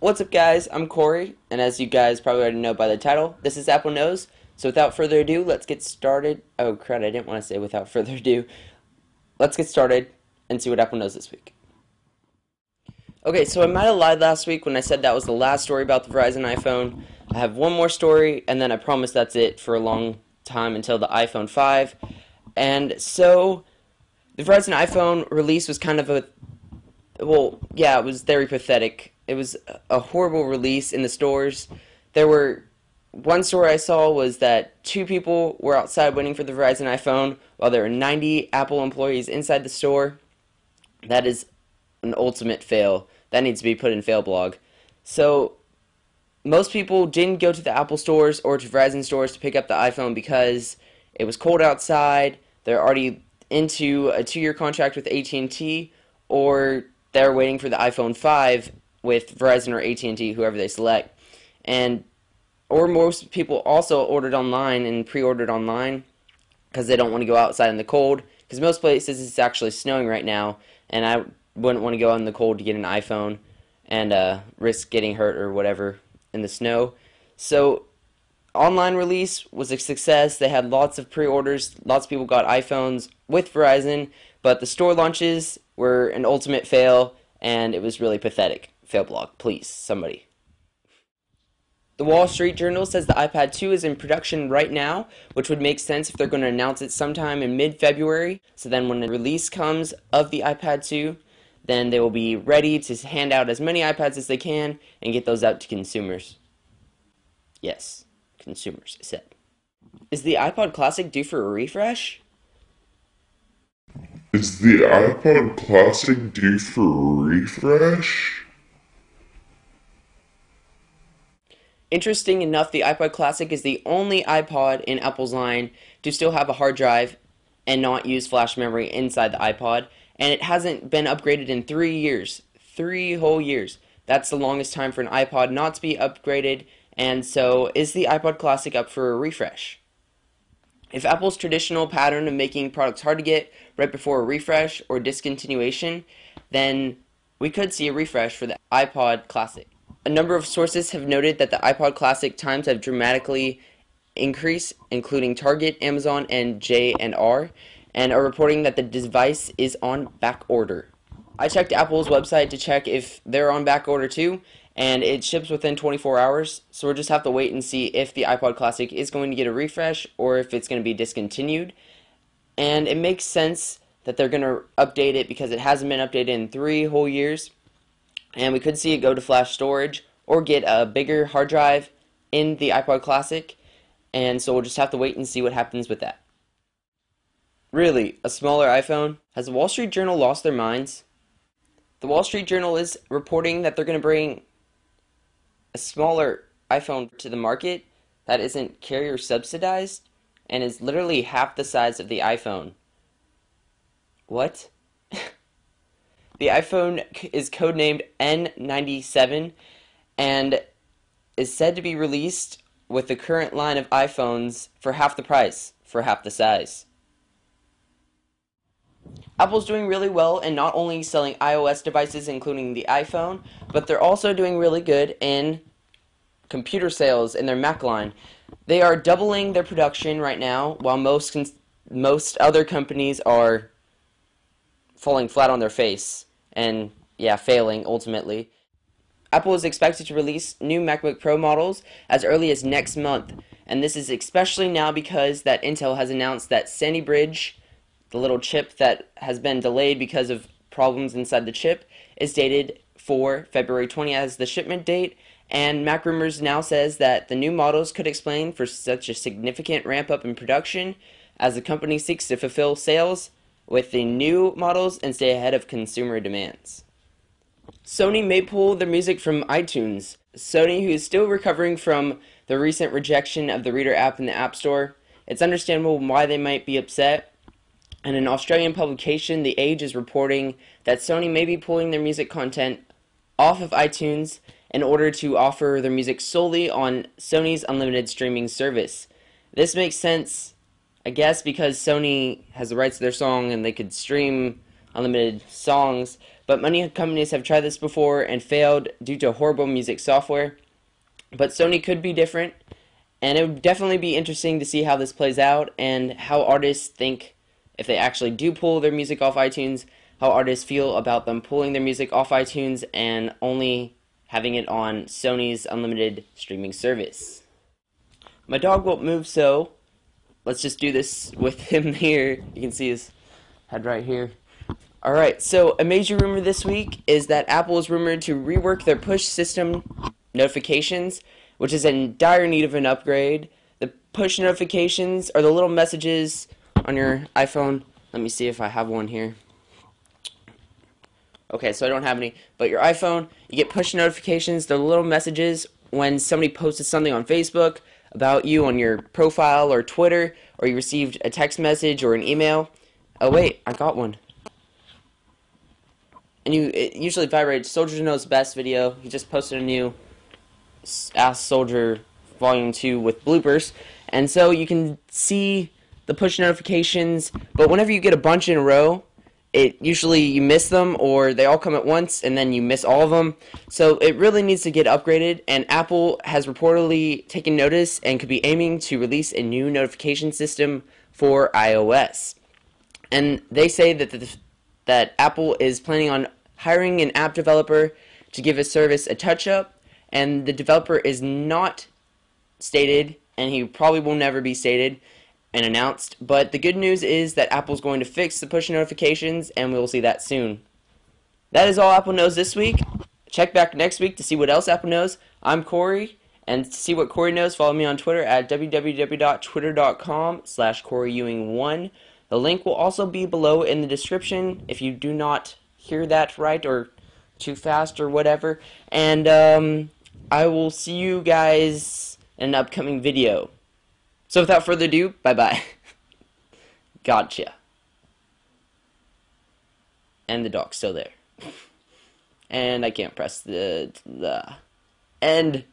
What's up, guys? I'm Corey, and as you guys probably already know by the title, this is Apple Knows. So without further ado, let's get started. Oh, crud, I didn't want to say without further ado. Let's get started and see what Apple knows this week. Okay, so I might have lied last week when I said that was the last story about the Verizon iPhone. I have one more story, and then I promise that's it for a long time until the iPhone 5. And so, the Verizon iPhone release was kind of a well, yeah, it was very pathetic. It was a horrible release in the stores. There were one story I saw was that two people were outside waiting for the Verizon iPhone while there were 90 Apple employees inside the store. That is an ultimate fail. That needs to be put in fail blog. So most people didn't go to the Apple stores or to Verizon stores to pick up the iPhone because it was cold outside. They're already into a 2-year contract with AT&T, or they're waiting for the iPhone 5 with Verizon or AT&T, whoever they select. And or most people also ordered online and pre-ordered online because they don't want to go outside in the cold, because most places it's actually snowing right now, and I wouldn't want to go out in the cold to get an iPhone and risk getting hurt or whatever in the snow. So online release was a success. They had lots of pre-orders. Lots of people got iPhones with Verizon, but the store launches were an ultimate fail, and it was really pathetic. Fail blog, please, somebody. The Wall Street Journal says the iPad 2 is in production right now, which would make sense if they're going to announce it sometime in mid-February. So then when the release comes of the iPad 2, then they will be ready to hand out as many iPads as they can and get those out to consumers. Yes, consumers, I said. Is the iPod Classic due for a refresh? Is the iPod Classic due for a refresh? Interesting enough, the iPod Classic is the only iPod in Apple's line to still have a hard drive and not use flash memory inside the iPod, and it hasn't been upgraded in 3 years. 3 whole years. That's the longest time for an iPod not to be upgraded, and so is the iPod Classic up for a refresh? If Apple's traditional pattern of making products hard to get right before a refresh or discontinuation, then we could see a refresh for the iPod Classic. A number of sources have noted that the iPod Classic times have dramatically increased, including Target, Amazon, and J&R, and are reporting that the device is on back order. I checked Apple's website to check if they're on back order too, and it ships within 24 hours, so we'll just have to wait and see if the iPod Classic is going to get a refresh or if it's going to be discontinued. And it makes sense that they're going to update it because it hasn't been updated in 3 whole years, and we could see it go to flash storage or get a bigger hard drive in the iPod Classic, and so we'll just have to wait and see what happens with that. Really, a smaller iPhone? Has the Wall Street Journal lost their minds? The Wall Street Journal is reporting that they're going to bring a smaller iPhone to the market that isn't carrier subsidized and is literally half the size of the iPhone. What? The iPhone is codenamed N97 and is said to be released with the current line of iPhones for half the price, for half the size. Apple's doing really well in not only selling iOS devices, including the iPhone, but they're also doing really good in computer sales in their Mac line. They are doubling their production right now, while most other companies are falling flat on their face and, yeah, failing ultimately. Apple is expected to release new MacBook Pro models as early as next month, and this is especially now because that Intel has announced that Sandy Bridge, the little chip that has been delayed because of problems inside the chip, is dated for February 20th as the shipment date, and Mac Rumors now says that the new models could explain for such a significant ramp up in production as the company seeks to fulfill sales with the new models and stay ahead of consumer demands. Sony may pull their music from iTunes. Sony, who is still recovering from the recent rejection of the Reader app in the App Store, it's understandable why they might be upset. And an Australian publication, The Age, is reporting that Sony may be pulling their music content off of iTunes in order to offer their music solely on Sony's unlimited streaming service. This makes sense, I guess, because Sony has the rights to their song and they could stream unlimited songs, but many companies have tried this before and failed due to horrible music software. But Sony could be different, and it would definitely be interesting to see how this plays out and how artists think if they actually do pull their music off iTunes, how artists feel about them pulling their music off iTunes and only having it on Sony's unlimited streaming service. My dog won't move, so let's just do this with him here. You can see his head right here. Alright, so a major rumor this week is that Apple is rumored to rework their push system notifications, which is in dire need of an upgrade. The push notifications are the little messages on your iPhone. Let me see if I have one here. Okay, so I don't have any, but your iPhone, you get push notifications. They're little messages when somebody posted something on Facebook about you on your profile or Twitter, or you received a text message or an email. Oh wait, I got one. And it usually vibrates. Soldier Knows Best video. He just posted a new Ask Soldier Volume 2 with bloopers. And so you can see the push notifications, but whenever you get a bunch in a row, usually you miss them, or they all come at once and then you miss all of them. So it really needs to get upgraded, and Apple has reportedly taken notice and could be aiming to release a new notification system for iOS. And they say that Apple is planning on hiring an app developer to give a service a touch-up, and the developer is not stated, and he probably will never be stated and announced, but the good news is that Apple's going to fix the push notifications, and we'll see that soon. That is all Apple knows this week. Check back next week to see what else Apple knows. I'm Corey, and to see what Corey knows, follow me on Twitter at www.twitter.com/CoreyEwing1. The link will also be below in the description if you do not hear that right or too fast or whatever. And I will see you guys in an upcoming video. So without further ado, bye-bye. Gotcha. And the dog's still there. And I can't press the end.